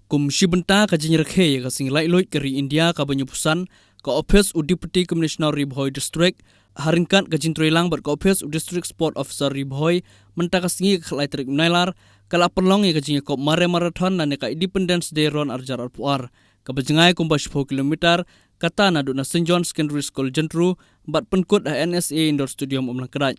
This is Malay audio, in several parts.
kum shibenta ka jinrakhe ka sing lai loit kari India ka banyupusan ka office u deputy commissioner Ribhoi district haringkat ka jintroilang ber ka office u district sport officer Ribhoi menta ka singi ka lai trik nailar kala perlong ka jinga kop mare marathon na ka independence day ron arjar arpuar ka bajengai kum 10 kilometer kata na na St John Secondary School Jentru bat penkut NSA Indoor Stadium Umlangkerat.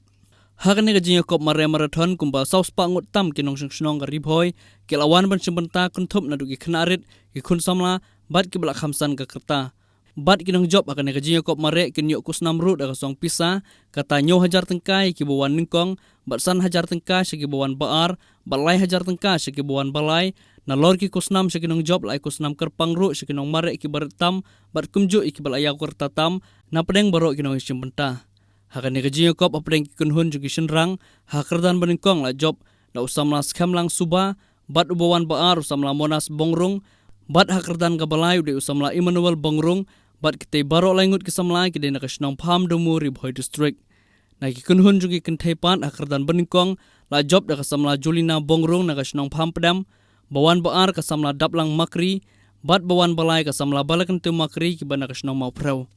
Hakane ka jinga kop mare marathon kumba saus pa ngut tam kinong sing ka Ribhoi kelawan ban sembenta kuntup na dugi knarit ki kun samla bat ki belak khamsan ka kerta bat kinong job hakane ka jinga kop mare kinyo kusnam ru da song pisa kata nyo hajar tengkai ki bawan ningkong bat san hajar tengkai segi bawan baar balai hajar tengkai segi bawan balai na lor ki kusnam segi nong job lai kusnam kerpang ru segi nong mare ki bertam bat kumju iki balaya kerta tam na pedeng baro kinong sembenta. Hakane ka jinga kop apdeng kunhun jugi senrang hakerdan beningkong la job na usamla skemlang suba bat ubawan baar usamla monas bongrung bat hakerdan ka balai ude usamla Emmanuel bongrung bat kite baro langut kisamla kide na kasnong pham domu Ribhoi district na ki kunhun jugi kentepan hakerdan beningkong la job da kasamla Julina bongrung na kasnong pham pedam bawan baar kasamla daplang makri bat bawan balai kasamla balakan tu makri ki bana kasnong mau prau.